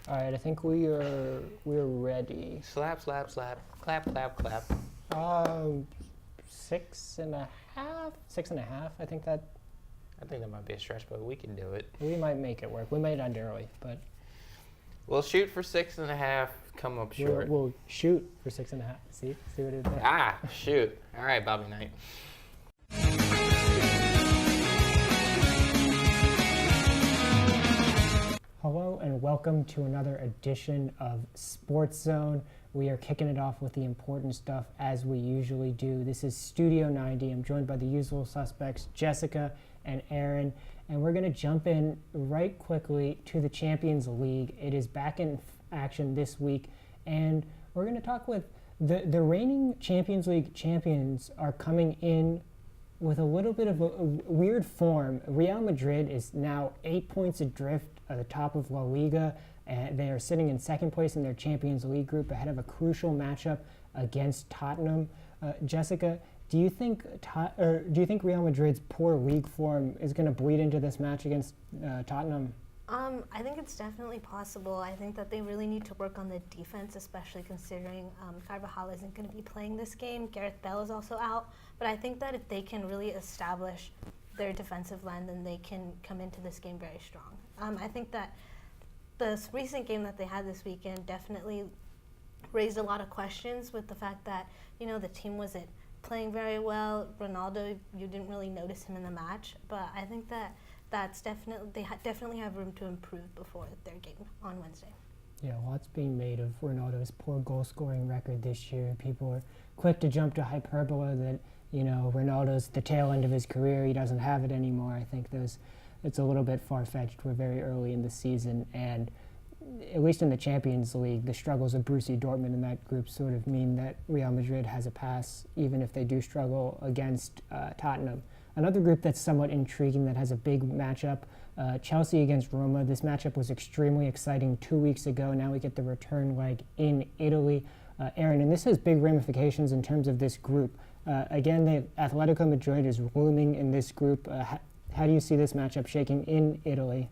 All right, I think we're ready. Slap, slap, slap. Clap, clap, clap. 6.5. 6.5. I think that I think that might be a stretch, but we can do it. we might make it work. We might end early, but We'll shoot for 6.5. Come up short. we'll shoot for 6.5. See what it is. Ah, shoot. All right, Bobby Knight. Hello and welcome to another edition of SportsZone. We are kicking it off with the important stuff as we usually do. This is Studio 90. I'm joined by the usual suspects, Jessica and Aaron, and we're going to jump in right quickly to the Champions League. It is back in action this week, and we're going to talk with the reigning Champions League champions are coming in with a little bit of a weird form. Real Madrid is now 8 points adrift at the top of La Liga, and they are sitting in second place in their Champions League group ahead of a crucial matchup against Tottenham. Jessica, do you think Real Madrid's poor league form is going to bleed into this match against Tottenham? I think it's definitely possible. I think that they really need to work on the defense, especially considering Carvajal isn't going to be playing this game. Gareth Bale is also out. But I think that if they can really establish their defensive line, then they can come into this game very strong. I think that the recent game that they had this weekend definitely raised a lot of questions with the fact that, the team wasn't playing very well. Ronaldo, you didn't really notice him in the match. But I think that they definitely have room to improve before their game on Wednesday. Yeah, lots being made of Ronaldo's poor goal-scoring record this year. People are quick to jump to hyperbole that, Ronaldo's the tail end of his career. He doesn't have it anymore. I think it's a little bit far-fetched. We're very early in the season, and at least in the Champions League, the struggles of Borussia Dortmund in that group sort of mean that Real Madrid has a pass, even if they do struggle against Tottenham. Another group that's somewhat intriguing that has a big matchup, Chelsea against Roma. This matchup was extremely exciting 2 weeks ago. Now we get the return leg in Italy. Aaron, and this has big ramifications in terms of this group. Again, the Atletico Madrid is looming in this group. How do you see this matchup shaking in Italy?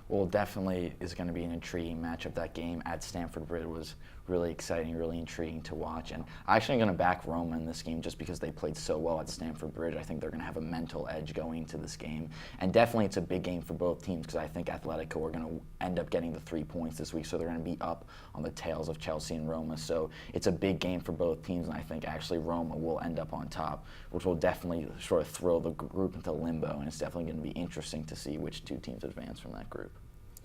Well, definitely is going to be an intriguing matchup. That game at Stamford Bridge was really exciting, really intriguing to watch. And I'm actually going to back Roma in this game just because they played so well at Stamford Bridge. I think they're going to have a mental edge going into this game. And definitely it's a big game for both teams because I think Atletico are going to end up getting the 3 points this week, so they're going to be up on the tails of Chelsea and Roma. So it's a big game for both teams, and I think actually Roma will end up on top, which will definitely sort of throw the group into limbo, and it's definitely going to be interesting to see which two teams advance from that group.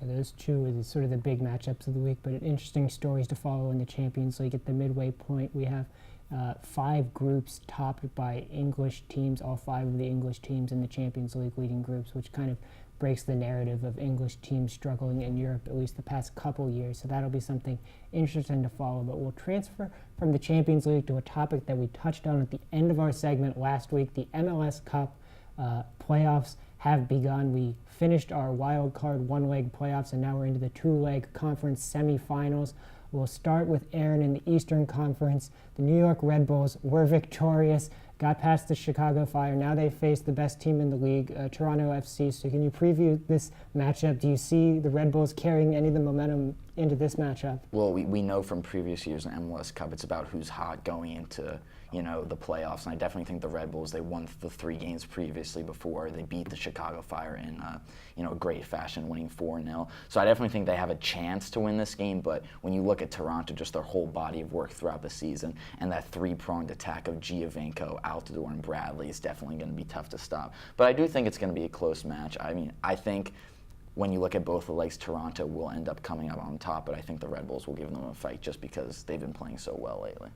Yeah, those two are sort of the big matchups of the week, but interesting stories to follow in the Champions League. At the midway point, we have 5 groups topped by English teams, all 5 of the English teams in the Champions League leading groups, which kind of breaks the narrative of English teams struggling in Europe, at least the past couple years. So that'll be something interesting to follow. But we'll transfer from the Champions League to a topic that we touched on at the end of our segment last week. The MLS Cup playoffs have begun. We finished our wild card one-leg playoffs, and now we're into the two-leg conference semifinals. We'll start with Aaron in the Eastern Conference. The New York Red Bulls were victorious, got past the Chicago Fire. Now they face the best team in the league, Toronto FC. So can you preview this matchup? Do you see the Red Bulls carrying any of the momentum into this matchup? Well, we know from previous years in the MLS Cup, it's about who's hot going into the playoffs, and I definitely think the Red Bulls, they won the 3 games previously before they beat the Chicago Fire in great fashion, winning 4-0. So I definitely think they have a chance to win this game, but when you look at Toronto, just their whole body of work throughout the season, and that 3-pronged attack of Giovinco, Altidore, and Bradley is definitely going to be tough to stop. But I do think it's going to be a close match. I mean, I think when you look at both the legs, Toronto will end up coming out on top, but I think the Red Bulls will give them a fight just because they've been playing so well lately.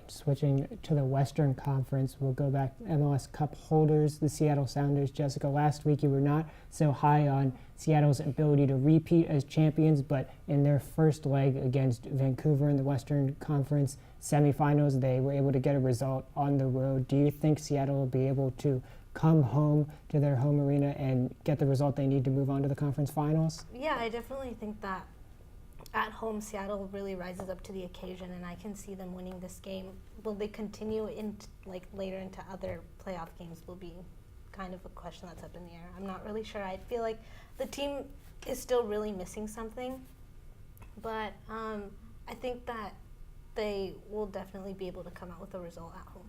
Switching to the Western Conference, we'll go back to MLS Cup holders, the Seattle Sounders. Jessica, last week you were not so high on Seattle's ability to repeat as champions, but in their first leg against Vancouver in the Western Conference semifinals, they were able to get a result on the road. Do you think Seattle will be able to come home to their home arena and get the result they need to move on to the conference finals? Yeah, I definitely think that at home, Seattle really rises up to the occasion, and I can see them winning this game. Will they continue later into other playoff games will be kind of a question that's up in the air. I'm not really sure. I feel like the team is still really missing something. but I think that they will definitely be able to come out with a result at home.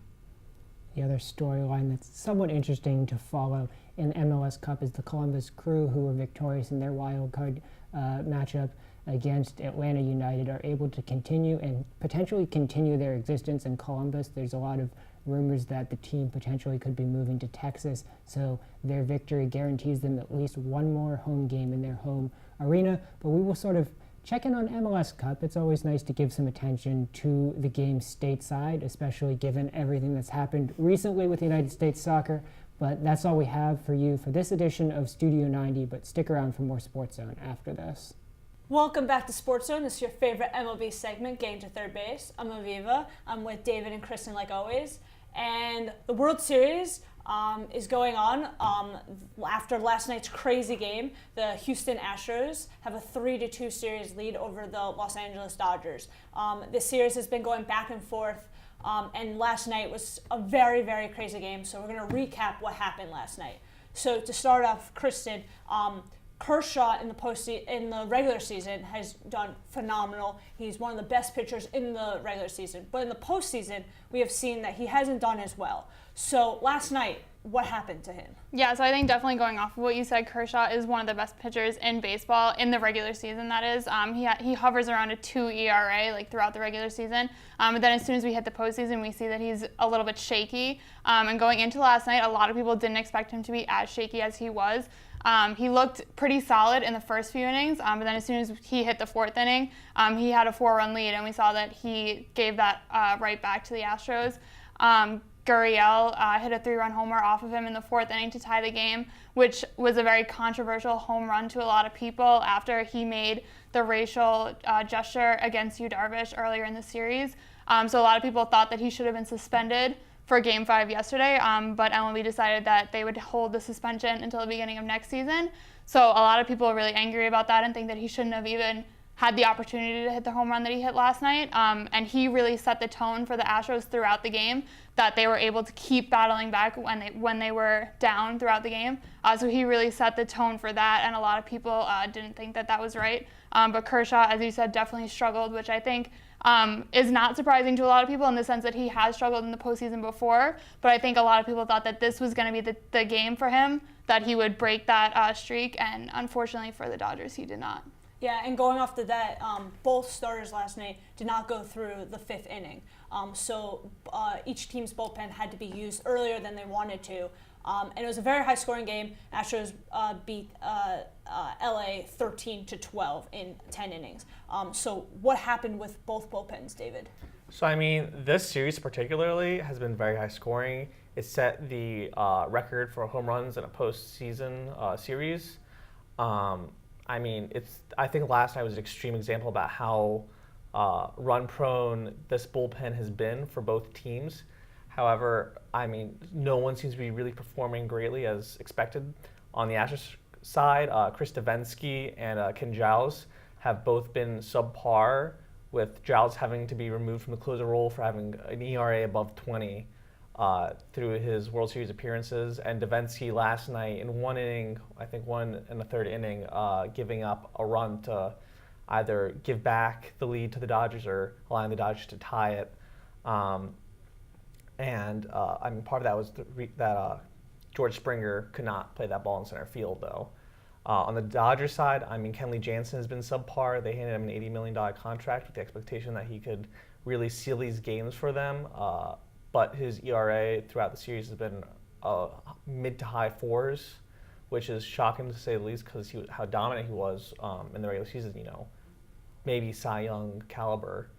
The other storyline that's somewhat interesting to follow in the MLS Cup is the Columbus Crew, who were victorious in their wild card matchup against Atlanta United, are able to continue and potentially continue their existence in Columbus. There's a lot of rumors that the team potentially could be moving to Texas, so their victory guarantees them at least one more home game in their home arena. But we will sort of check in on MLS Cup. It's always nice to give some attention to the game stateside, especially given everything that's happened recently with United States soccer. But that's all we have for you for this edition of Studio 90, but stick around for more SportsZone after this. Welcome back to SportsZone. This is your favorite MLB segment, Game to Third Base. I'm Aviva. I'm with David and Kristen like always. And the World Series is going on. After last night's crazy game, the Houston Astros have a 3-2 series lead over the Los Angeles Dodgers. This series has been going back and forth, and last night was a very, very crazy game. So we're going to recap what happened last night. So to start off, Kristen, Kershaw in the regular season has done phenomenal. He's one of the best pitchers in the regular season. But in the postseason, we have seen that he hasn't done as well. So last night, what happened to him? Yeah, so I think definitely going off of what you said, Kershaw is one of the best pitchers in baseball in the regular season, that is. He hovers around a 2 ERA like throughout the regular season. But then as soon as we hit the postseason, we see that he's a little bit shaky. And going into last night, a lot of people didn't expect him to be as shaky as he was. He looked pretty solid in the first few innings, but then as soon as he hit the fourth inning, he had a 4-run lead, and we saw that he gave that right back to the Astros. Gurriel hit a 3-run homer off of him in the fourth inning to tie the game, which was a very controversial home run to a lot of people after he made the racial gesture against Yu Darvish earlier in the series. So a lot of people thought that he should have been suspended for Game 5 yesterday, but MLB decided that they would hold the suspension until the beginning of next season. So a lot of people are really angry about that and think that he shouldn't have even had the opportunity to hit the home run that he hit last night. And he really set the tone for the Astros throughout the game, that they were able to keep battling back when they were down throughout the game. So he really set the tone for that, and a lot of people didn't think that that was right. But Kershaw, as you said, definitely struggled, which I think is not surprising to a lot of people in the sense that he has struggled in the postseason before. But I think a lot of people thought that this was going to be the game for him, that he would break that streak, and unfortunately for the Dodgers, he did not. Yeah, and going off to that, both starters last night did not go through the fifth inning. So each team's bullpen had to be used earlier than they wanted to. And it was a very high-scoring game. Astros beat LA 13-12 in 10 innings. So what happened with both bullpens, David? So, I mean, this series particularly has been very high-scoring. It set the record for home runs in a postseason series. I mean, I think last night was an extreme example about how run-prone this bullpen has been for both teams. However, I mean, no one seems to be really performing greatly as expected. On the Astros side, Chris Davinsky and Ken Giles have both been subpar, with Giles having to be removed from the closer role for having an ERA above 20 through his World Series appearances. And Davinsky last night in one inning, I think one and a third inning, giving up a run to either give back the lead to the Dodgers or allowing the Dodgers to tie it. I mean, part of that was that George Springer could not play that ball in center field, though. On the Dodgers side, I mean, Kenley Jansen has been subpar. They handed him an $80 million contract with the expectation that he could really seal these games for them. But his ERA throughout the series has been mid to high fours, which is shocking to say the least because how dominant he was in the regular season, you know, maybe Cy Young caliber.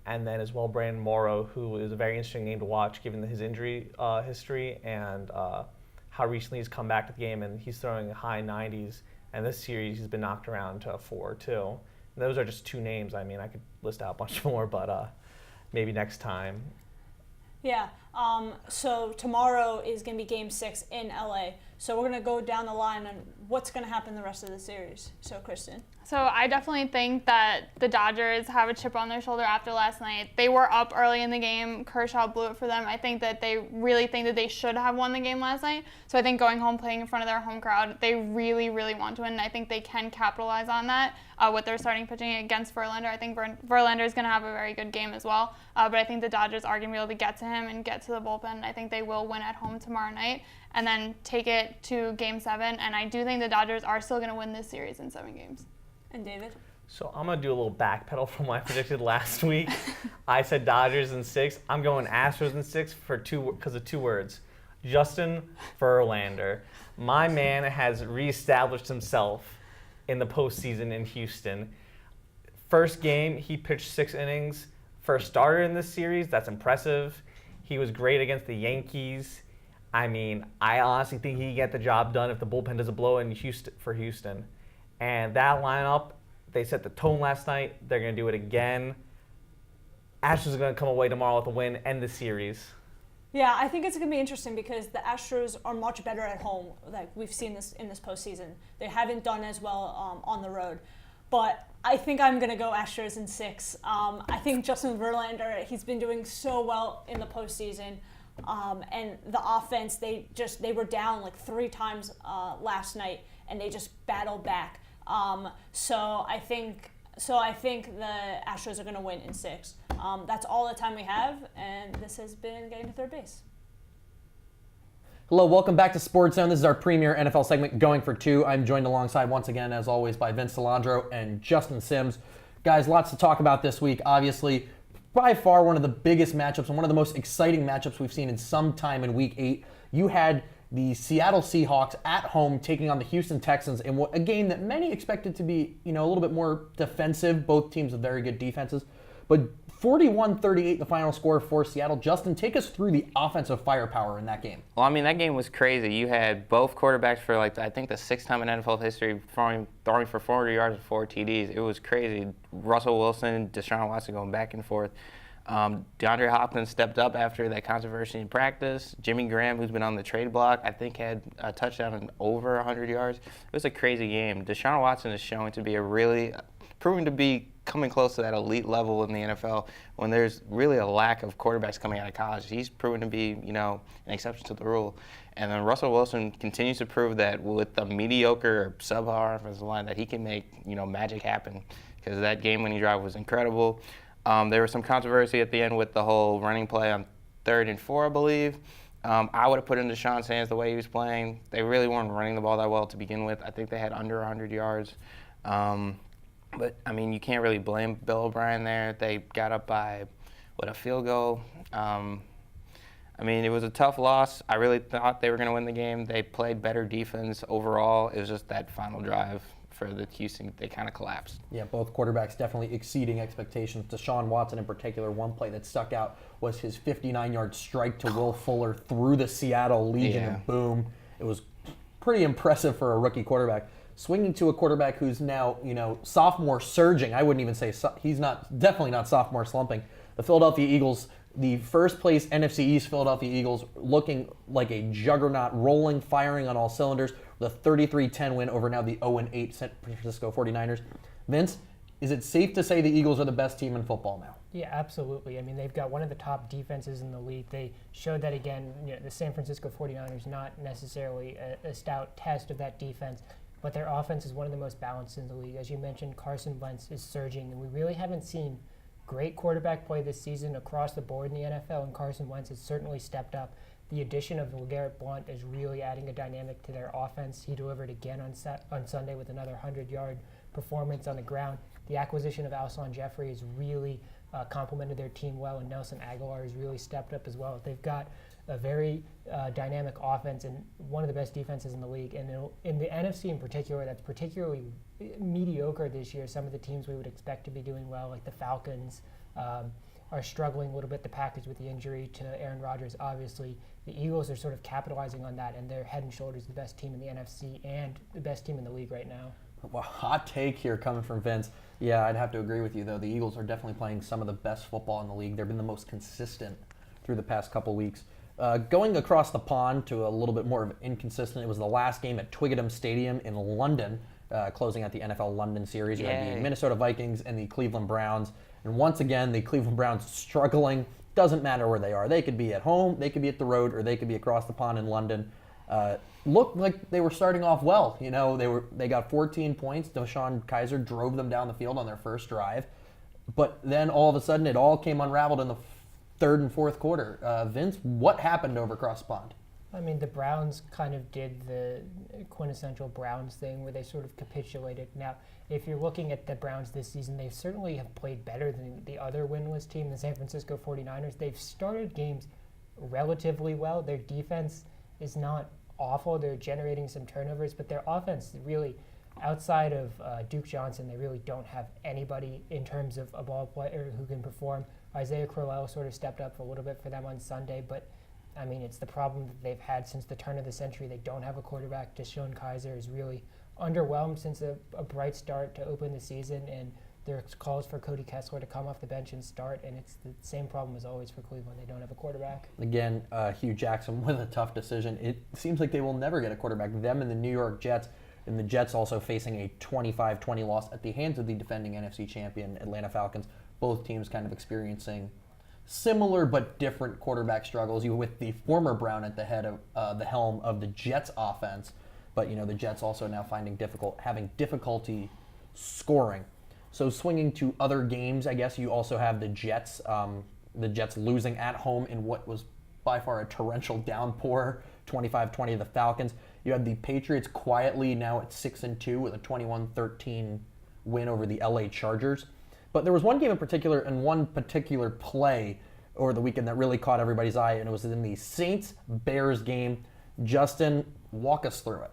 And then as well, Brandon Morrow, who is a very interesting name to watch given his injury history and how recently he's come back to the game, and he's throwing high 90s. And this series, he's been knocked around to a 4 too. And those are just two names. I mean, I could list out a bunch more, but maybe next time. Yeah, so tomorrow is going to be Game 6 in LA. So we're going to go down the line on what's going to happen the rest of the series. So, Kristen. So I definitely think that the Dodgers have a chip on their shoulder after last night. They were up early in the game. Kershaw blew it for them. I think that they really think that they should have won the game last night. So I think going home, playing in front of their home crowd, they really, really want to win. And I think they can capitalize on that with their starting pitching against Verlander. I think Verlander is going to have a very good game as well. But I think the Dodgers are going to be able to get to him and get to the bullpen. I think they will win at home tomorrow night and then take it to Game 7. And I do think the Dodgers are still going to win this series in 7 games. And David? So I'm going to do a little backpedal from what I predicted last week. I said Dodgers in 6. I'm going Astros in 6 because of 2 words. Justin Verlander. My man has reestablished himself in the postseason in Houston. First game, he pitched 6 innings. First starter in this series. That's impressive. He was great against the Yankees. I mean, I honestly think he can get the job done if the bullpen doesn't blow in Houston. And that lineup, they set the tone last night. They're going to do it again. Astros are going to come away tomorrow with a win, end the series. Yeah, I think it's going to be interesting because the Astros are much better at home. Like we've seen this in this postseason. They haven't done as well on the road. But I think I'm going to go Astros in 6. I think Justin Verlander, he's been doing so well in the postseason. And the offense, they were down like 3 times last night, and they just battled back. So I think the Astros are going to win in 6. That's all the time we have, and this has been Getting to Third Base. Hello, welcome back to SportsZone. This is our premier NFL segment, Going for 2. I'm joined alongside, once again, as always, by Vince Delandro and Justin Sims. Guys, lots to talk about this week. Obviously, by far one of the biggest matchups and one of the most exciting matchups we've seen in some time in Week 8. You had the Seattle Seahawks at home taking on the Houston Texans in a game that many expected to be, a little bit more defensive. Both teams with very good defenses. But 41-38 the final score for Seattle. Justin, take us through the offensive firepower in that game. Well, I mean, that game was crazy. You had both quarterbacks for, I think the 6th time in NFL history throwing for 400 yards and 4 TDs. It was crazy. Russell Wilson, Deshaun Watson going back and forth. DeAndre Hopkins stepped up after that controversy in practice. Jimmy Graham, who's been on the trade block, I think had a touchdown and over 100 yards. It was a crazy game. Deshaun Watson is showing to be proving to be coming close to that elite level in the NFL when there's really a lack of quarterbacks coming out of college. He's proven to be, an exception to the rule. And then Russell Wilson continues to prove that with the mediocre or subpar offensive line that he can make, magic happen, because that game-winning drive was incredible. There was some controversy at the end with the whole running play on 3rd and 4, I believe. I would have put in Deshaun's hands the way he was playing. They really weren't running the ball that well to begin with. I think they had under 100 yards. But, I mean, you can't really blame Bill O'Brien there. They got up by, a field goal. I mean, it was a tough loss. I really thought they were going to win the game. They played better defense overall. It was just that final drive for the Houston, they kind of collapsed. Yeah, both quarterbacks definitely exceeding expectations. Deshaun Watson in particular, one play that stuck out was his 59-yard strike to Will Fuller through the Seattle Legion, and boom. It was pretty impressive for a rookie quarterback. Swinging to a quarterback who's now, sophomore surging. I wouldn't even say he's definitely not sophomore slumping. The Philadelphia Eagles, the first place NFC East Philadelphia Eagles, looking like a juggernaut, rolling, firing on all cylinders, with a 33-10 win over now the 0-8 San Francisco 49ers. Vince, is it safe to say the Eagles are the best team in football now? Yeah, absolutely. I mean, they've got one of the top defenses in the league. They showed that again. The San Francisco 49ers, not necessarily a stout test of that defense, but their offense is one of the most balanced in the league. As you mentioned, Carson Wentz is surging, and we really haven't seen great quarterback play this season across the board in the NFL, and Carson Wentz has certainly stepped up. The addition of LeGarrette Blount is really adding a dynamic to their offense. He delivered again on Sunday with another 100-yard performance on the ground. The acquisition of Alshon Jeffrey has really complemented their team well, and Nelson Aguilar has really stepped up as well. They've got a very dynamic offense and one of the best defenses in the league. And in the NFC in particular, that's particularly mediocre this year. Some of the teams we would expect to be doing well, like the Falcons, are struggling a little bit. The Packers with the injury to Aaron Rodgers, obviously. The Eagles are sort of capitalizing on that, and they're head and shoulders the best team in the NFC and the best team in the league right now. Well, hot take here coming from Vince. Yeah, I'd have to agree with you, though. The Eagles are definitely playing some of the best football in the league. They've been the most consistent through the past couple weeks. Going across the pond to a little bit more of inconsistent, it was the last game at Twickenham Stadium in London. closing out the NFL London series. You had the Yay. Minnesota Vikings and the Cleveland Browns. And once again, the Cleveland Browns struggling. Doesn't matter where they are. They could be at home, they could be at the road, or they could be across the pond in London. Looked like they were starting off well. You know, they got 14 points. Deshaun Kaiser drove them down the field on their first drive. But then all of a sudden, it all came unraveled in the third and fourth quarter. Vince, what happened over across the pond? I mean, the Browns kind of did the quintessential Browns thing where they sort of capitulated. Now, if you're looking at the Browns this season, they certainly have played better than the other winless team, the San Francisco 49ers. They've started games relatively well. Their defense is not awful. They're generating some turnovers, but their offense really, outside of Duke Johnson, they really don't have anybody in terms of a ball player who can perform. Isaiah Crowell sort of stepped up a little bit for them on Sunday, but I mean, it's the problem that they've had since the turn of the century. They don't have a quarterback. Deshaun Kaiser is really underwhelmed since a bright start to open the season, and there's calls for Cody Kessler to come off the bench and start, and it's the same problem as always for Cleveland. They don't have a quarterback. Again, Hugh Jackson with a tough decision. It seems like they will never get a quarterback. Them and the New York Jets, and the Jets also facing a 25-20 loss at the hands of the defending NFC champion Atlanta Falcons. Both teams kind of experiencing similar but different quarterback struggles. You with the former Brown at the head of the helm of the Jets offense, but you know the Jets also now having difficulty scoring. So swinging to other games, I guess you also have the Jets losing at home in what was by far a torrential downpour, 25-20 to the Falcons. You had the Patriots quietly now at 6-2 with a 21-13 win over the LA Chargers. But there was one game in particular and one particular play over the weekend that really caught everybody's eye, and it was in the Saints-Bears game. Justin, walk us through it.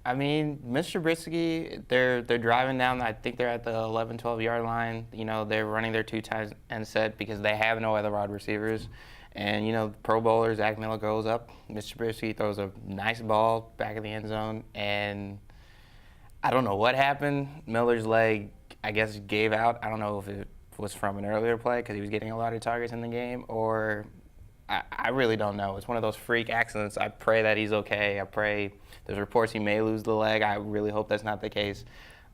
I mean, Mr. Trubisky, they're driving down. I think they're at the 11, 12-yard line. You know, they're running their two times end set because they have no other wide receivers. And, you know, Pro Bowler Zach Miller goes up. Mr. Trubisky throws a nice ball back in the end zone. And I don't know what happened. Miller's leg, I guess, gave out. I don't know if it was from an earlier play because he was getting a lot of targets in the game, or I really don't know. It's one of those freak accidents. I pray that he's okay. I pray there's reports he may lose the leg. I really hope that's not the case.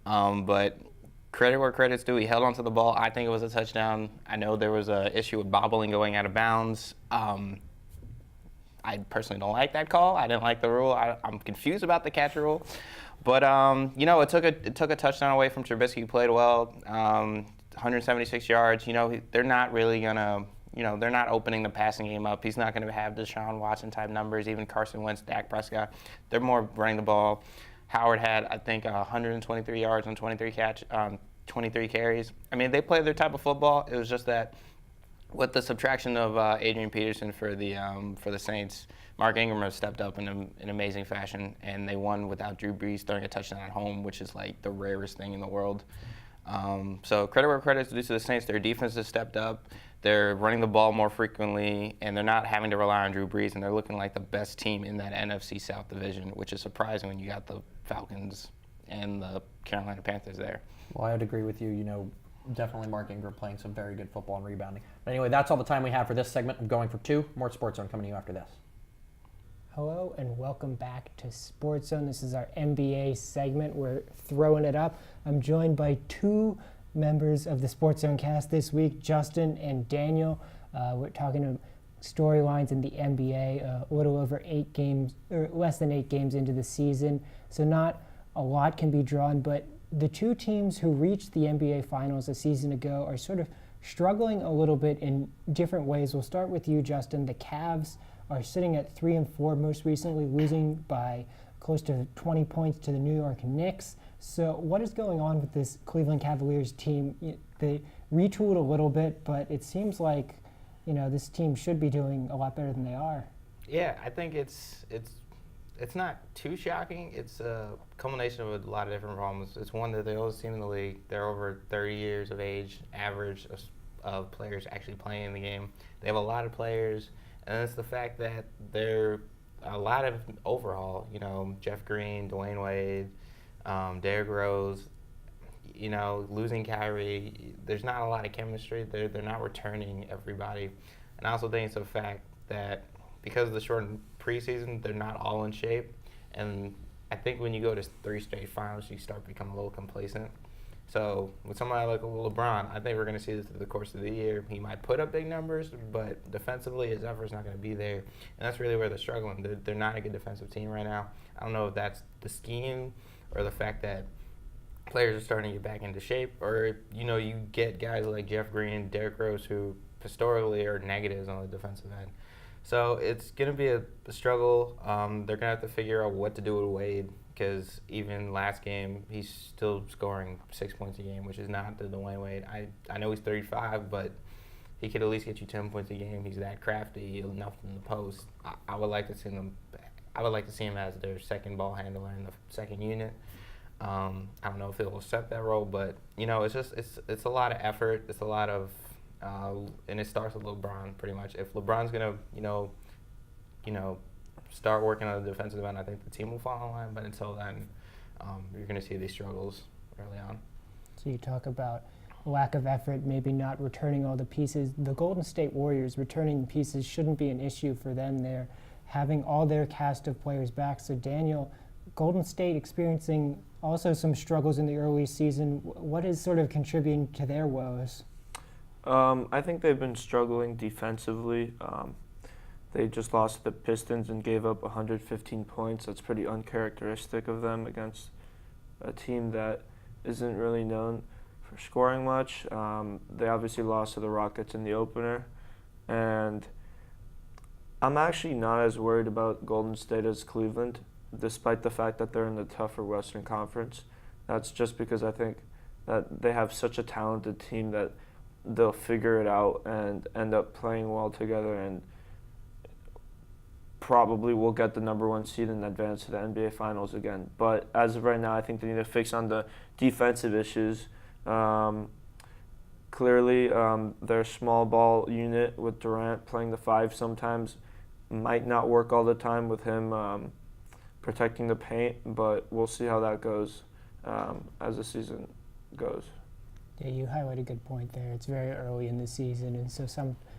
But credit where credit's due. He held onto the ball. I think it was a touchdown. I know there was an issue with bobbling going out of bounds. I personally don't like that call. I didn't like the rule. I'm confused about the catch rule. But, you know, it took a touchdown away from Trubisky, who played well, 176 yards. You know, they're not really going to, you know, they're not opening the passing game up. He's not going to have Deshaun Watson-type numbers, even Carson Wentz, Dak Prescott. They're more running the ball. Howard had, I think, 123 yards on 23 carries. I mean, they play their type of football. It was just that with the subtraction of Adrian Peterson for the Saints, Mark Ingram has stepped up in an amazing fashion, and they won without Drew Brees throwing a touchdown at home, which is like the rarest thing in the world. So credit where credit's due to the Saints. Their defense has stepped up. They're running the ball more frequently, and they're not having to rely on Drew Brees, and they're looking like the best team in that NFC South division, which is surprising when you got the Falcons and the Carolina Panthers there. Well, I would agree with you. You know, definitely Mark Ingram playing some very good football and rebounding. But anyway, that's all the time we have for this segment. I'm going for two. More SportsZone coming to you after this. Hello and welcome back to SportsZone. This is our NBA segment. We're throwing it up. I'm joined by two members of the SportsZone cast this week, Justin and Daniel. We're talking storylines in the NBA, a little over 8 games, or less than 8 games into the season. So not a lot can be drawn, but the two teams who reached the NBA Finals a season ago are sort of struggling a little bit in different ways. We'll start with you, Justin. The Cavs are sitting at 3-4 most recently, losing by close to 20 points to the New York Knicks. So what is going on with this Cleveland Cavaliers team? They retooled a little bit, but it seems like, you know, this team should be doing a lot better than they are. Yeah, I think it's not too shocking. It's a culmination of a lot of different problems. It's one that they're the oldest team in the league. They're over 30 years of age, average of players actually playing in the game. They have a lot of players, and it's the fact that they're a lot of overhaul. You know, Jeff Green, Dwayne Wade, Derrick Rose. You know, losing Kyrie, there's not a lot of chemistry. They're not returning everybody. And I also think it's a fact that because of the shortened preseason, they're not all in shape. And I think when you go to 3 straight finals, you start becoming a little complacent. So with somebody like LeBron, I think we're going to see this through the course of the year. He might put up big numbers, but defensively his effort's not going to be there. And that's really where they're struggling. They're not a good defensive team right now. I don't know if that's the scheme or the fact that players are starting to get back into shape, or, you get guys like Jeff Green, Derrick Rose, who historically are negatives on the defensive end. So it's going to be a struggle. They're going to have to figure out what to do with Wade, because even last game, he's still scoring 6 points a game, which is not the Dwayne Wade. I know he's 35, but he could at least get you 10 points a game. He's that crafty, enough in the post. I would like to see him. I would like to see him as their second ball handler in the second unit. I don't know if he'll accept that role, but it's a lot of effort. It's a lot of and it starts with LeBron pretty much. If LeBron's gonna start working on the defensive end, I think the team will fall in line. But until then, you're gonna see these struggles early on. So you talk about lack of effort, maybe not returning all the pieces. The Golden State Warriors returning pieces shouldn't be an issue for them. They're having all their cast of players back. So Daniel, Golden State experiencing also some struggles in the early season. What is sort of contributing to their woes? I think they've been struggling defensively. They just lost to the Pistons and gave up 115 points. That's pretty uncharacteristic of them against a team that isn't really known for scoring much. They obviously lost to the Rockets in the opener. And I'm actually not as worried about Golden State as Cleveland, despite the fact that they're in the tougher Western Conference. That's just because I think that they have such a talented team that they'll figure it out and end up playing well together, and probably will get the number 1 seed and advance to the NBA Finals again. But as of right now, I think they need to fix on the defensive issues. Clearly, their small ball unit with Durant playing the 5 sometimes might not work all the time with him protecting the paint, but we'll see how that goes as the season goes. Yeah, you highlight a good point there. It's very early in the season, and so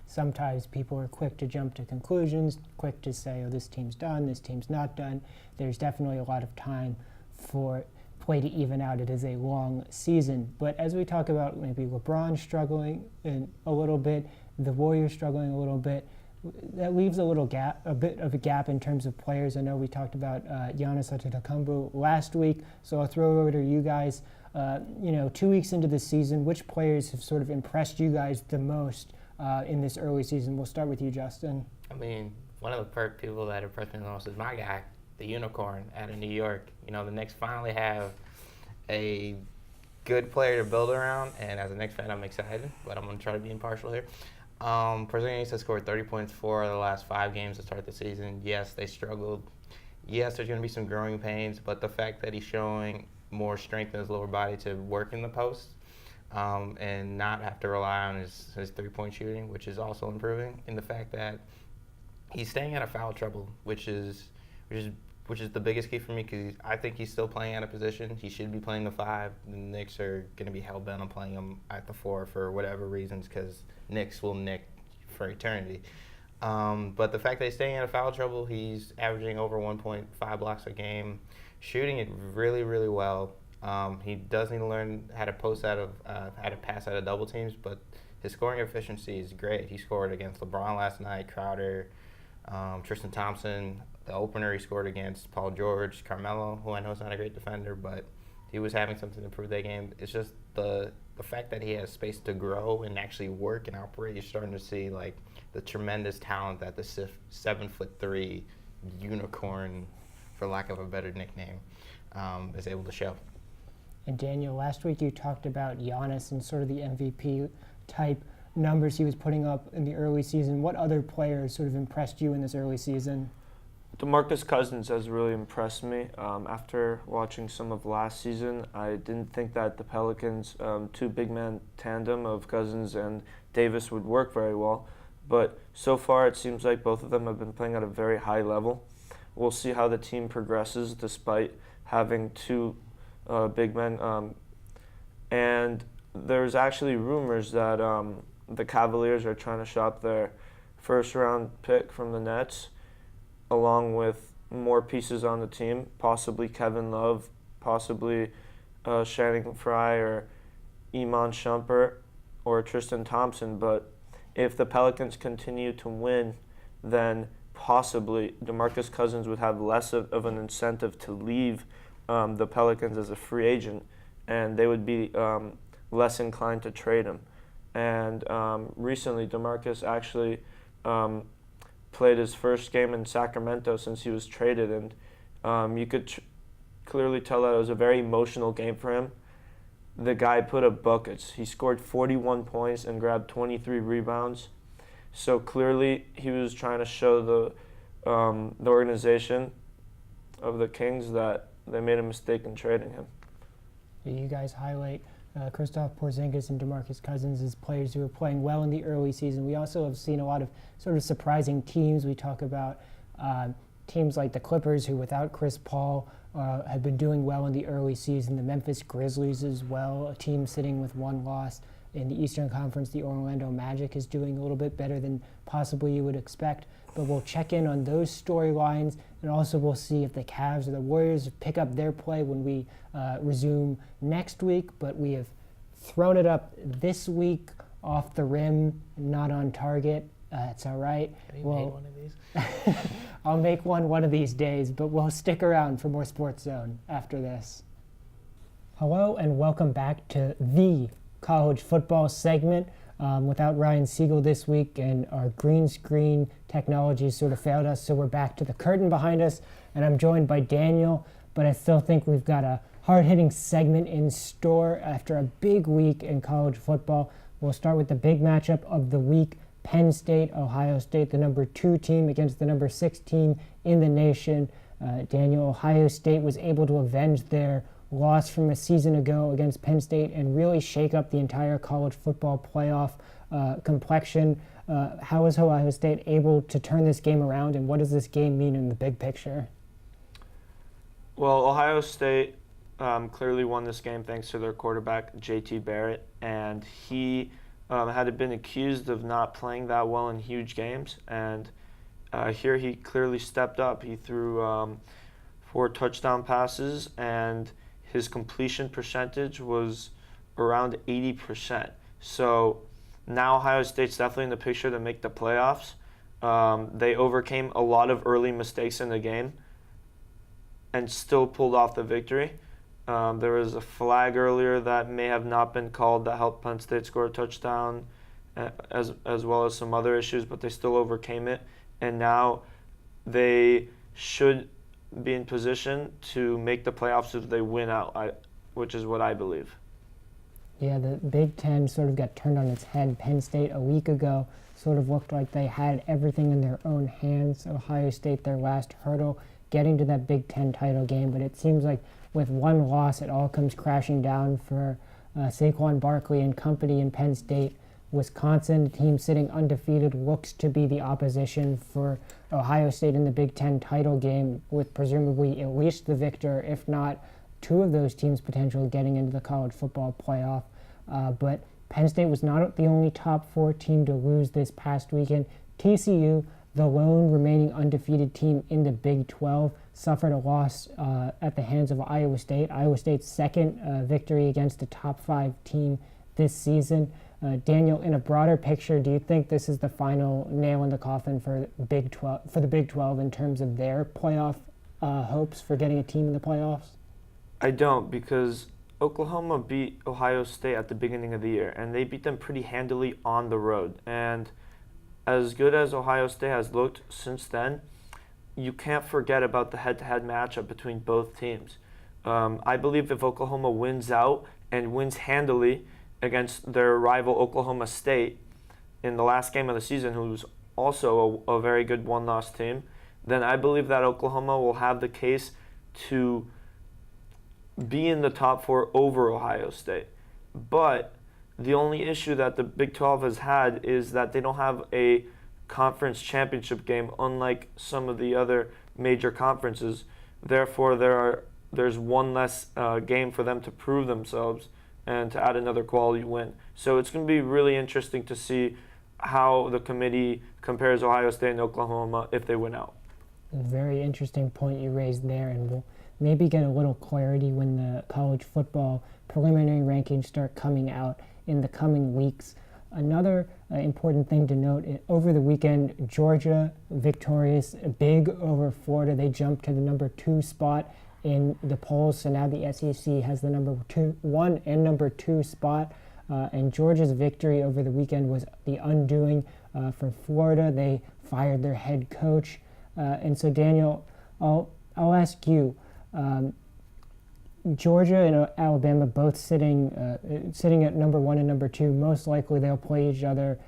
sometimes people are quick to jump to conclusions, quick to say, oh, this team's done, this team's not done. There's definitely a lot of time for play to even out. It is a long season. But as we talk about maybe LeBron struggling a little bit, the Warriors struggling a little bit, that leaves a bit of a gap in terms of players. I know we talked about Giannis Antetokounmpo last week, so I'll throw it over to you guys. 2 weeks into the season, which players have sort of impressed you guys the most in this early season? We'll start with you, Justin. I mean, one of the people that impressed me the most is my guy, the unicorn out of New York. The Knicks finally have a good player to build around, and as a Knicks fan, I'm excited, but I'm going to try to be impartial here. Porzingis has scored 30 points 4 of the last 5 games to start the season. Yes, they struggled. Yes, there's going to be some growing pains, but the fact that he's showing more strength in his lower body to work in the post and not have to rely on his 3-point shooting, which is also improving, and the fact that he's staying out of foul trouble, which is the biggest key for me, because I think he's still playing out of position. He should be playing the 5. The Knicks are going to be hell-bent on playing him at the 4 for whatever reasons, because Knicks will nick for eternity. But the fact that he's staying out of foul trouble, he's averaging over 1.5 blocks a game, shooting it really, really well. He does need to learn how to pass out of double teams, but his scoring efficiency is great. He scored against LeBron last night, Crowder, Tristan Thompson. The opener he scored against Paul George, Carmelo, who I know is not a great defender, but he was having something to improve that game. It's just the fact that he has space to grow and actually work and operate. You're starting to see like the tremendous talent that the 7'3" unicorn, for lack of a better nickname, is able to show. And Daniel, last week you talked about Giannis and sort of the MVP type numbers he was putting up in the early season. What other players sort of impressed you in this early season? DeMarcus Cousins has really impressed me. After watching some of last season, I didn't think that the Pelicans' 2 big man tandem of Cousins and Davis would work very well. But so far it seems like both of them have been playing at a very high level. We'll see how the team progresses despite having 2 big men. And there's actually rumors that the Cavaliers are trying to shop their first-round pick from the Nets, along with more pieces on the team, possibly Kevin Love, possibly Shannon Fry or Iman Shumpert or Tristan Thompson. But if the Pelicans continue to win, then possibly DeMarcus Cousins would have less of an incentive to leave the Pelicans as a free agent, and they would be less inclined to trade him. And recently, DeMarcus actually played his first game in Sacramento since he was traded, and you could clearly tell that it was a very emotional game for him. The guy put up buckets. He scored 41 points and grabbed 23 rebounds. So clearly, he was trying to show the organization of the Kings that they made a mistake in trading him. You guys highlight Kristaps Porzingis and DeMarcus Cousins as players who are playing well in the early season. We also have seen a lot of sort of surprising teams. We talk about teams like the Clippers, who without Chris Paul have been doing well in the early season. The Memphis Grizzlies as well, a team sitting with one loss. In the Eastern Conference, the Orlando Magic is doing a little bit better than possibly you would expect. But we'll check in on those storylines, and also we'll see if the Cavs or the Warriors pick up their play when we resume next week. But we have thrown it up this week off the rim, not on target. It's all right. Can you make one of these? I'll make one of these days, but we'll stick around for more Sports Zone after this. Hello, and welcome back to the college football segment. Without Ryan Siegel this week, and our green screen technology sort of failed us, so we're back to the curtain behind us, and I'm joined by Daniel, but I still think we've got a hard-hitting segment in store after a big week in college football. We'll start with the big matchup of the week, Penn State, Ohio State, the number 2 team against the number 6 team in the nation. Daniel, Ohio State was able to avenge their loss from a season ago against Penn State and really shake up the entire college football playoff complexion. How is Ohio State able to turn this game around, and what does this game mean in the big picture? Well, Ohio State clearly won this game thanks to their quarterback, J.T. Barrett, and he had been accused of not playing that well in huge games, and here he clearly stepped up. He threw 4 touchdown passes, and his completion percentage was around 80%. So now Ohio State's definitely in the picture to make the playoffs. They overcame a lot of early mistakes in the game and still pulled off the victory. There was a flag earlier that may have not been called that helped Penn State score a touchdown, as well as some other issues, but they still overcame it. And now they should be in position to make the playoffs if they win out, which is what I believe. Yeah, the Big Ten sort of got turned on its head. Penn State a week ago sort of looked like they had everything in their own hands. Ohio State, their last hurdle, getting to that Big Ten title game. But it seems like with one loss, it all comes crashing down for Saquon Barkley and company in Penn State. Wisconsin, the team sitting undefeated, looks to be the opposition for Ohio State in the Big Ten title game, with presumably at least the victor, if not 2 of those teams potentially getting into the college football playoff. But Penn State was not the only top 4 team to lose this past weekend. TCU, the lone remaining undefeated team in the Big 12, suffered a loss at the hands of Iowa State. Iowa State's second victory against a top 5 team this season. Daniel, in a broader picture, do you think this is the final nail in the coffin for the Big 12 in terms of their playoff hopes for getting a team in the playoffs? I don't, because Oklahoma beat Ohio State at the beginning of the year, and they beat them pretty handily on the road. And as good as Ohio State has looked since then, you can't forget about the head-to-head matchup between both teams. I believe if Oklahoma wins out and wins handily against their rival Oklahoma State in the last game of the season, who's also a very good one-loss team, then I believe that Oklahoma will have the case to be in the top 4 over Ohio State. But the only issue that the Big 12 has had is that they don't have a conference championship game, unlike some of the other major conferences. Therefore, there's one less game for them to prove themselves and to add another quality win. So it's going to be really interesting to see how the committee compares Ohio State and Oklahoma if they win out. A very interesting point you raised there, and we'll maybe get a little clarity when the college football preliminary rankings start coming out in the coming weeks. Another important thing to note, over the weekend, Georgia victorious, big over Florida. They jumped to the number 2 spot in the polls, so now the SEC has the number 1 and number 2 spot. And Georgia's victory over the weekend was the undoing for Florida. They fired their head coach. And so, Daniel, I'll ask you. Georgia and Alabama both sitting at number 1 and number 2. Most likely they'll play each other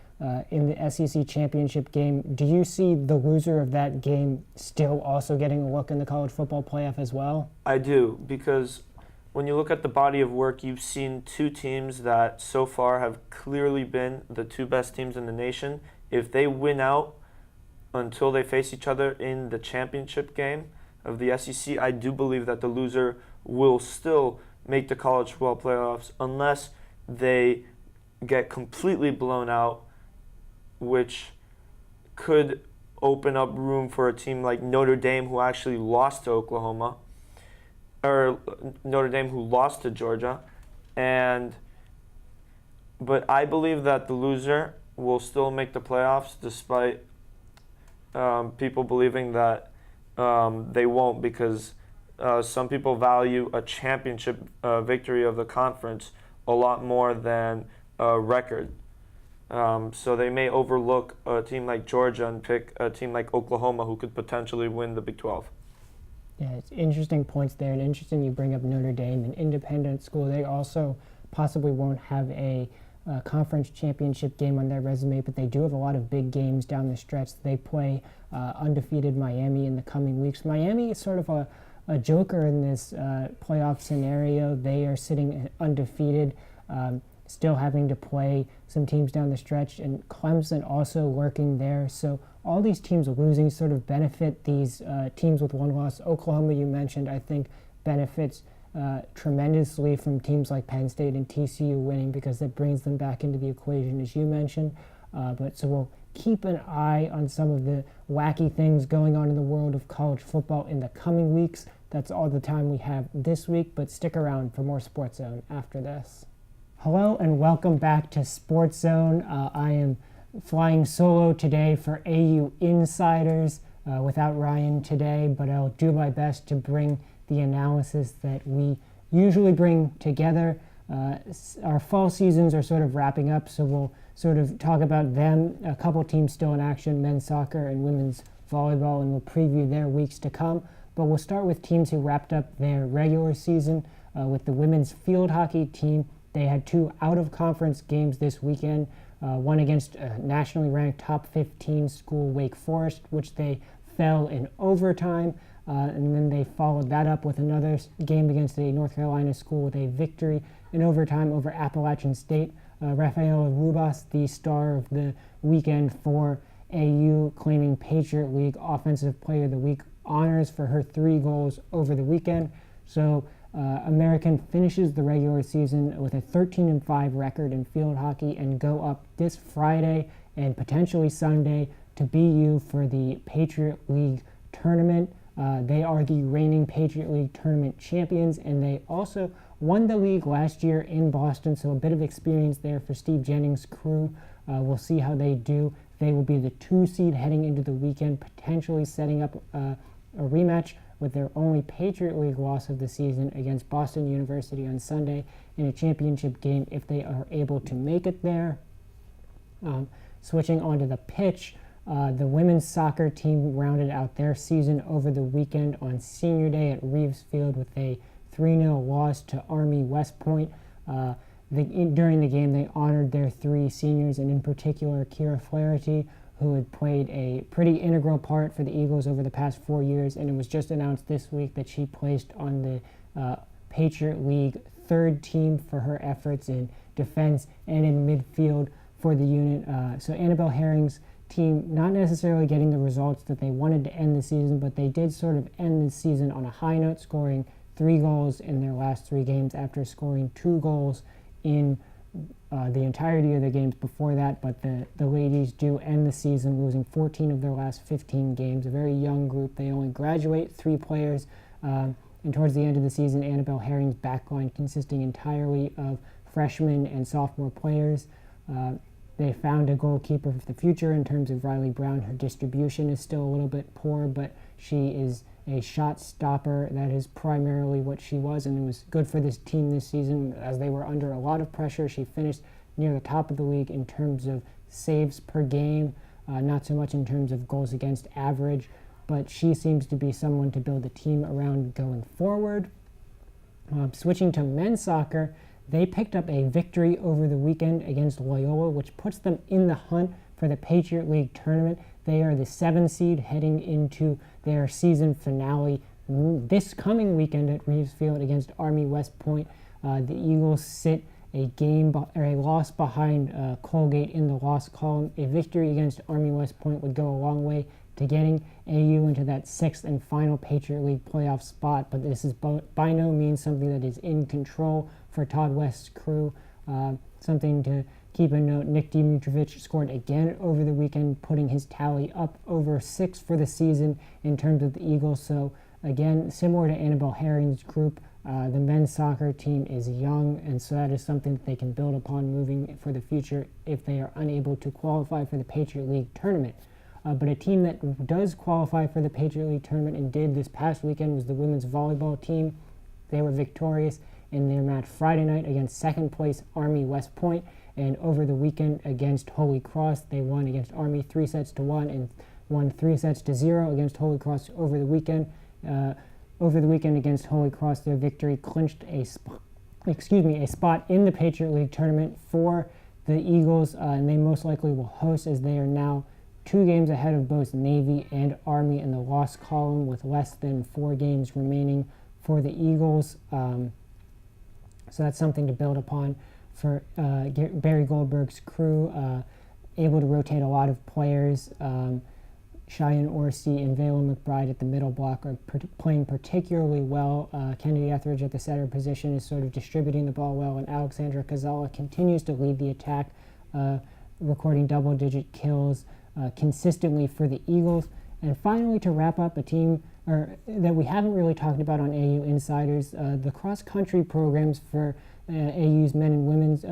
in the SEC championship game. Do you see the loser of that game still also getting a look in the college football playoff as well? I do, because when you look at the body of work, you've seen 2 teams that so far have clearly been the 2 best teams in the nation. If they win out until they face each other in the championship game of the SEC, I do believe that the loser will still make the college football playoffs unless they get completely blown out, which could open up room for a team like Notre Dame, who actually lost to Oklahoma, or Notre Dame, who lost to Georgia. But I believe that the loser will still make the playoffs, despite people believing that they won't, because some people value a championship victory of the conference a lot more than a record. So they may overlook a team like Georgia and pick a team like Oklahoma, who could potentially win the Big 12. Yeah, it's interesting points there, and interesting you bring up Notre Dame, an independent school. They also possibly won't have a conference championship game on their resume, but they do have a lot of big games down the stretch. They play undefeated Miami in the coming weeks. Miami is sort of a joker in this playoff scenario. They are sitting undefeated, still having to play some teams down the stretch, and Clemson also lurking there. So all these teams losing sort of benefit these teams with one loss. Oklahoma, you mentioned, I think benefits tremendously from teams like Penn State and TCU winning, because that brings them back into the equation, as you mentioned. But so we'll keep an eye on some of the wacky things going on in the world of college football in the coming weeks. That's all the time we have this week, but stick around for more Sports Zone after this. Hello and welcome back to Sports Zone. I am flying solo today for AU Insiders without Ryan today, but I'll do my best to bring the analysis that we usually bring together. Our fall seasons are sort of wrapping up, so we'll sort of talk about them. A couple teams still in action, men's soccer and women's volleyball, and we'll preview their weeks to come. But we'll start with teams who wrapped up their regular season with the women's field hockey team. They had 2 out-of-conference games this weekend, one against a nationally ranked top 15 school, Wake Forest, which they fell in overtime. And then they followed that up with another game against a North Carolina school with a victory in overtime over Appalachian State. Rafaela Rubas, the star of the weekend for AU, claiming Patriot League Offensive Player of the Week honors for her 3 goals over the weekend. So American finishes the regular season with a 13-5 record in field hockey and go up this Friday and potentially Sunday to BU for the Patriot League tournament. They are the reigning Patriot League tournament champions, and they also won the league last year in Boston, so a bit of experience there for Steve Jennings' crew. We'll see how they do. They will be the 2 seed heading into the weekend, potentially setting up a rematch with their only Patriot League loss of the season against Boston University on Sunday in a championship game if they are able to make it there. Switching onto the pitch, the women's soccer team rounded out their season over the weekend on Senior Day at Reeves Field with a 3-0 loss to Army West Point. During the game, they honored their 3 seniors, and in particular, Kira Flaherty, who had played a pretty integral part for the Eagles over the past 4 years, and it was just announced this week that she placed on the Patriot League 3rd team for her efforts in defense and in midfield for the unit. So Annabelle Herring's team not necessarily getting the results that they wanted to end the season, but they did sort of end the season on a high note, scoring 3 goals in their last 3 games after scoring 2 goals in the entirety of the games before that, but the ladies do end the season losing 14 of their last 15 games. A very young group. They only graduate 3 players. And towards the end of the season, Annabelle Herring's backline consisting entirely of freshmen and sophomore players. They found a goalkeeper for the future in terms of Riley Brown. Her distribution is still a little bit poor, but she is a shot stopper. That is primarily what she was, and it was good for this team this season as they were under a lot of pressure. She finished near the top of the league in terms of saves per game, not so much in terms of goals against average, but she seems to be someone to build a team around going forward. Switching to men's soccer, they picked up a victory over the weekend against Loyola, which puts them in the hunt for the Patriot League tournament. They are the 7 seed heading into their season finale this coming weekend at Reeves Field against Army West Point. The Eagles sit a loss behind Colgate in the loss column. A victory against Army West Point would go a long way to getting AU into that 6th and final Patriot League playoff spot, but this is by no means something that is in control for Todd West's crew. Something to keep a note, Nick Dimitrovic scored again over the weekend, putting his tally up over 6 for the season in terms of the Eagles. So again, similar to Annabelle Herring's group, the men's soccer team is young, and so that is something that they can build upon moving for the future if they are unable to qualify for the Patriot League tournament. But a team that does qualify for the Patriot League tournament and did this past weekend was the women's volleyball team. They were victorious in their match Friday night against second place Army West Point, and over the weekend against Holy Cross, they won against Army 3-1 and won 3-0 against Holy Cross over the weekend. Over the weekend against Holy Cross, their victory clinched a spot in the Patriot League tournament for the Eagles, and they most likely will host, as they are now 2 games ahead of both Navy and Army in the loss column, with less than 4 games remaining for the Eagles. So that's something to build upon for Barry Goldberg's crew, able to rotate a lot of players. Cheyenne Orsi and Vela McBride at the middle block are playing particularly well. Kennedy Etheridge at the center position is sort of distributing the ball well, and Alexandra Kazala continues to lead the attack, recording double-digit kills consistently for the Eagles. And finally, to wrap up, a team that we haven't really talked about on AU Insiders, the cross-country programs for AU's men and women's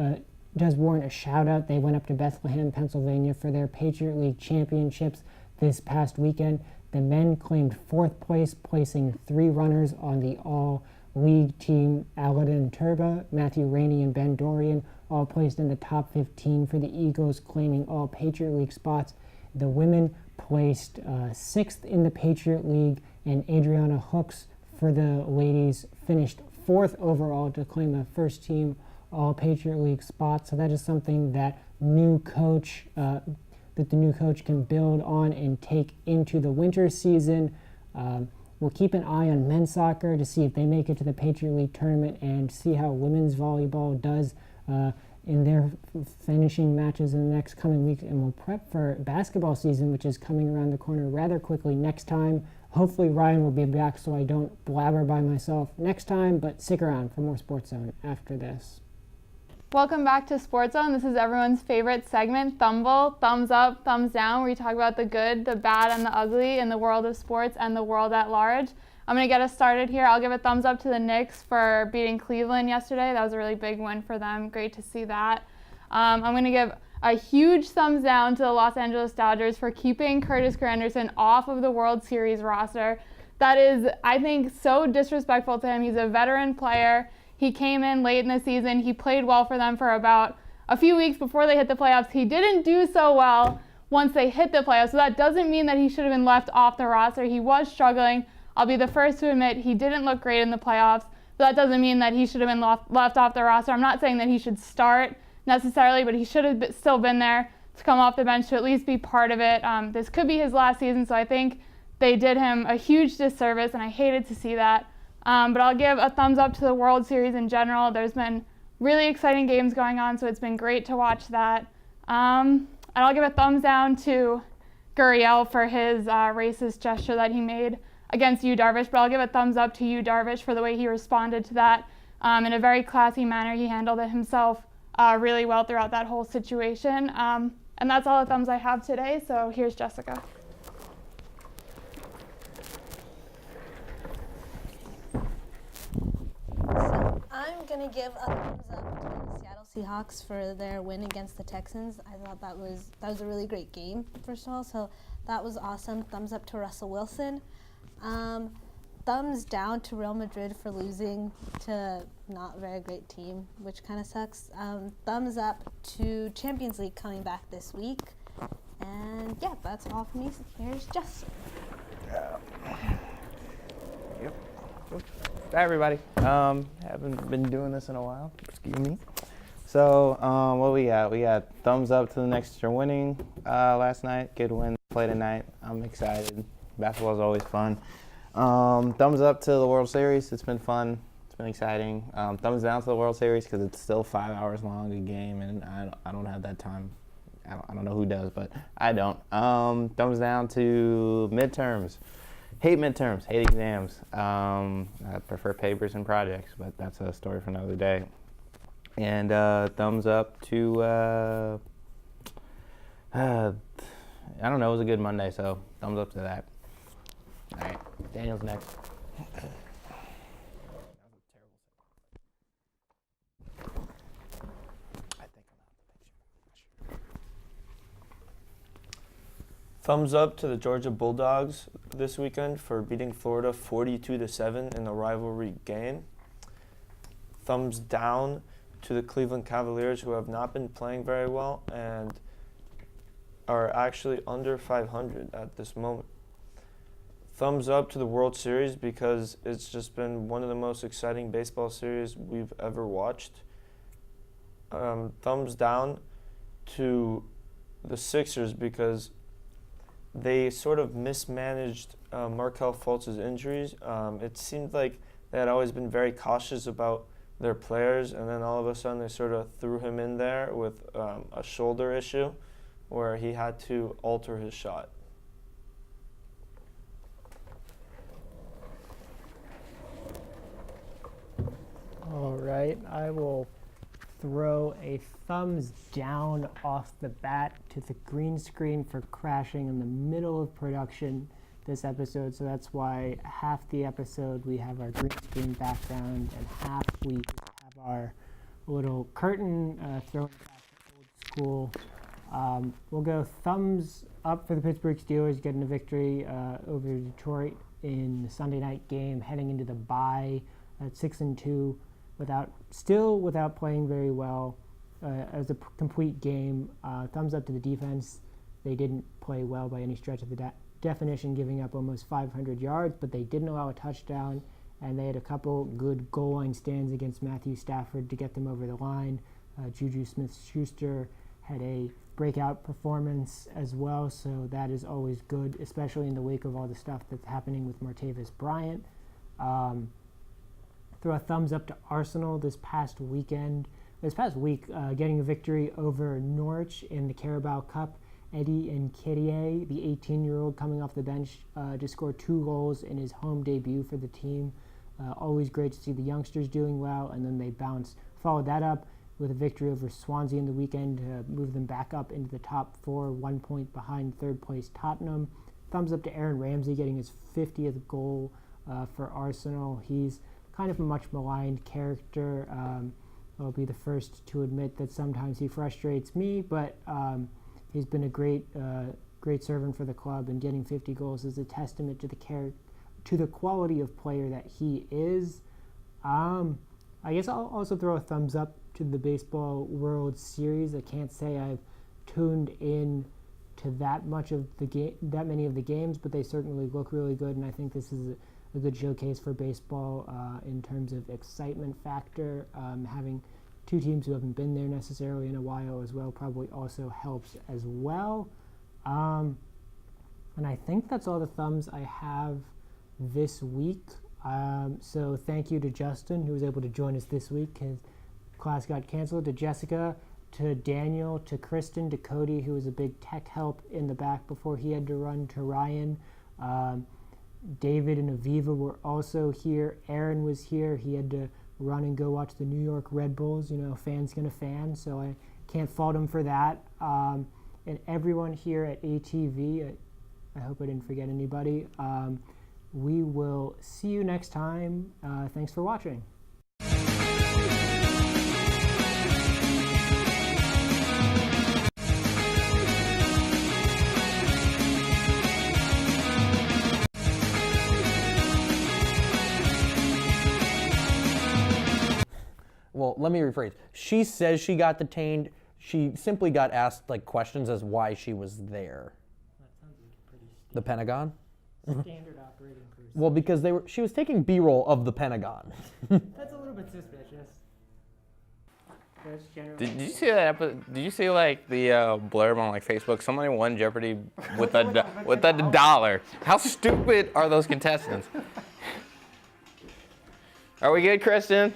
does warrant a shout-out. They went up to Bethlehem, Pennsylvania for their Patriot League championships this past weekend. The men claimed 4th place, placing 3 runners on the all-league team. Aladdin Turba, Matthew Rainey, and Ben Dorian all placed in the top 15 for the Eagles, claiming all Patriot League spots. The women placed 6th in the Patriot League, and Adriana Hooks for the ladies finished 4th overall to claim a first team all Patriot League spot. So that is something that the new coach can build on and take into the winter season. We'll keep an eye on men's soccer to see if they make it to the Patriot League tournament and see how women's volleyball does in their finishing matches in the next coming weeks. And we'll prep for basketball season, which is coming around the corner rather quickly next time. Hopefully Ryan will be back so I don't blabber by myself next time, but stick around for more SportsZone after this. Welcome back to SportsZone. This is everyone's favorite segment, Thumble, thumbs up, thumbs down, where we talk about the good, the bad, and the ugly in the world of sports and the world at large. I'm going to get us started here. I'll give a thumbs up to the Knicks for beating Cleveland yesterday. That was a really big win for them. Great to see that. I'm going to give a huge thumbs down to the Los Angeles Dodgers for keeping Curtis Granderson off of the World Series roster. That is, I think, so disrespectful to him. He's a veteran player. He came in late in the season. He played well for them for about a few weeks before they hit the playoffs. He didn't do so well once they hit the playoffs, so that doesn't mean that he should have been left off the roster. He was struggling. I'll be the first to admit he didn't look great in the playoffs, but that doesn't mean that he should have been left off the roster. I'm not saying that he should start necessarily, but he should have still been there to come off the bench to at least be part of it. This could be his last season, so I think they did him a huge disservice, and I hated to see that. But I'll give a thumbs up to the World Series in general. There's been really exciting games going on, so it's been great to watch that. And I'll give a thumbs down to Gurriel for his racist gesture that he made against Yu Darvish, but I'll give a thumbs up to Yu Darvish for the way he responded to that in a very classy manner. He handled it himself really well throughout that whole situation. And that's all the thumbs I have today, so here's Jessica. So I'm going to give a thumbs up to the Seattle Seahawks for their win against the Texans. I thought that was a really great game, first of all, so that was awesome. Thumbs up to Russell Wilson. Thumbs down to Real Madrid for losing to not a very great team, which kind of sucks. Thumbs up to Champions League coming back this week. And yeah, that's all for me. So here's Justin. Yep. Hi, everybody. Haven't been doing this in a while. Excuse me. So, what we got? We got thumbs up to the Knicks for winning last night. Good win. Play tonight. I'm excited. Basketball is always fun. Thumbs up to the World Series. It's been fun. It's been exciting. Thumbs down to the World Series because it's still 5 hours long a game, and I don't have that time. I don't know who does, but I don't. Thumbs down to midterms. Hate midterms. Hate exams. I prefer papers and projects, but that's a story for another day. And thumbs up to I don't know. It was a good Monday, so thumbs up to that. All right, Daniel's next. Thumbs up to the Georgia Bulldogs this weekend for beating Florida 42-7 in a rivalry game. Thumbs down to the Cleveland Cavaliers, who have not been playing very well and are actually under 500 at this moment. Thumbs up to the World Series because it's just been one of the most exciting baseball series we've ever watched. Thumbs down to the Sixers because they sort of mismanaged Markelle Fultz's injuries. It seemed like they had always been very cautious about their players, and then all of a sudden they sort of threw him in there with a shoulder issue where he had to alter his shot. All right, I will throw a thumbs down off the bat to the green screen for crashing in the middle of production this episode. So that's why half the episode we have our green screen background and half we have our little curtain thrown back to old school. We'll go thumbs up for the Pittsburgh Steelers getting a victory over Detroit in the Sunday night game, heading into the bye at 6-2. Without playing very well as a complete game. Thumbs up to the defense. They didn't play well by any stretch of the definition, giving up almost 500 yards, but they didn't allow a touchdown, and they had a couple good goal line stands against Matthew Stafford to get them over the line. Juju Smith-Schuster had a breakout performance as well, so that is always good, especially in the wake of all the stuff that's happening with Martavis Bryant. Throw a thumbs up to Arsenal this past week, getting a victory over Norwich in the Carabao Cup. Eddie Nketiah, the 18-year-old coming off the bench, just scored 2 goals in his home debut for the team. Always great to see the youngsters doing well, and then they followed that up with a victory over Swansea in the weekend to move them back up into the top 4, 1 point behind third-place Tottenham. Thumbs up to Aaron Ramsey getting his 50th goal for Arsenal. He's kind of a much maligned character. I'll be the first to admit that sometimes he frustrates me, but he's been a great servant for the club, and getting 50 goals is a testament to the quality of player that he is. I guess I'll also throw a thumbs up to the Baseball World Series. I can't say I've tuned in to that many of the games, but they certainly look really good, and I think this is a good showcase for baseball in terms of excitement factor. Having 2 teams who haven't been there necessarily in a while as well probably also helps as well. And I think that's all the thumbs I have this week. So thank you to Justin, who was able to join us this week. His class got canceled. To Jessica, to Daniel, to Kristen, to Cody, who was a big tech help in the back before he had to run, to Ryan. David and Aviva were also here. Aaron was here. He had to run and go watch the New York Red Bulls. You know, fan's gonna fan, so I can't fault him for that. And everyone here at ATV, I hope I didn't forget anybody. We will see you next time. Thanks for watching. Well, let me rephrase. She says she got detained. She simply got asked like questions as why she was there. That sounds like a pretty The Pentagon? standard operating procedure. Well, because she was taking B-roll of the Pentagon. That's a little bit suspicious. That's generally. Did you see that? Did you see like the blurb on like Facebook? Somebody won Jeopardy with a dollar. How stupid are those contestants? Are we good, Kristen?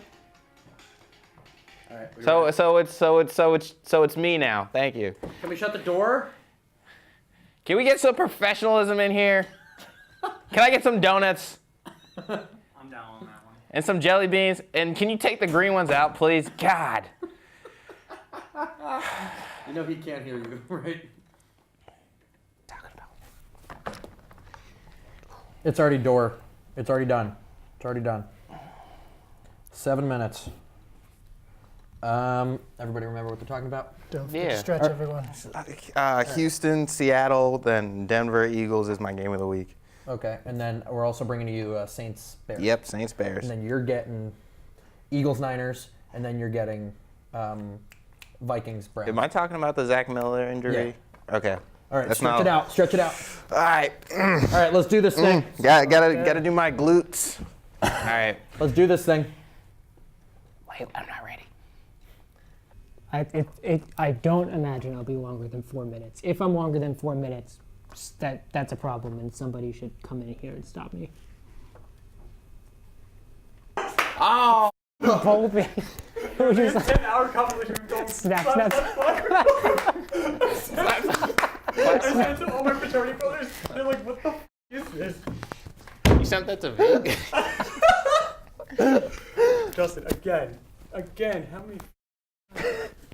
All right. So it's me now. Thank you. Can we shut the door? Can we get some professionalism in here? Can I get some donuts? I'm down on that one. And some jelly beans? And can you take the green ones out, please? God. You know he can't hear you, right? Talking about. It's already door. It's already done. It's already done. 7 minutes. Everybody remember what they're talking about? Don't forget to stretch, everyone. Houston, Seattle, then Denver Eagles is my game of the week. Okay, and then we're also bringing you Saints Bears. Yep, Saints Bears. And then you're getting Eagles Niners, and then you're getting Vikings Browns. Am I talking about the Zach Miller injury? Yeah. Okay. All right, stretch it out. Stretch it out. All right. All right, let's do this thing. Gotta do my glutes. All right. Let's do this thing. Wait, I'm not ready. I don't imagine I'll be longer than 4 minutes. If I'm longer than 4 minutes, that's a problem, and somebody should come in here and stop me. Oh! The whole thing. It was just like 10-hour conversation going snap. I sent to all my fraternity brothers. They're like, what the f*** is this? You sent that to me? Justin, again, how many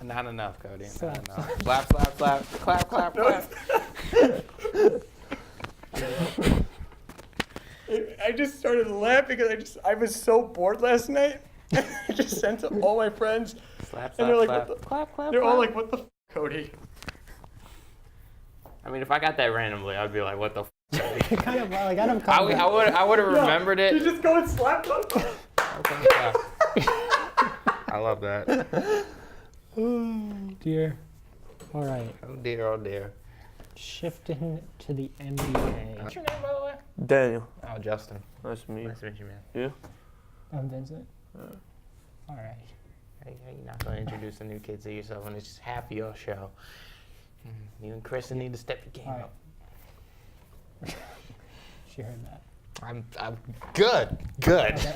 Not enough, Cody. Not Slap. enough. Slap, slap, slap. Clap, clap, clap. I just started laughing because I was so bored last night. I just sent to all my friends. Slap, And they're slap, like, slap. what the, Clap, clap, they're all clap. like, what the f***, Cody? I mean, if I got that randomly, I'd be like, what the f***? kind of like out of I would have remembered You it. just go and slap them. I love that. dear. All right, Oh dear, oh dear. shifting to the NBA. What's your name, by the way? Daniel. Oh, Justin. Nice to meet you. Nice to meet you, man. You? I'm Vincent. All right. Hey, you're not going to introduce the new kids to yourself, and it's just half of your show. You and Kristen need to step your game All up. right. She heard that. I'm good. Good. Okay,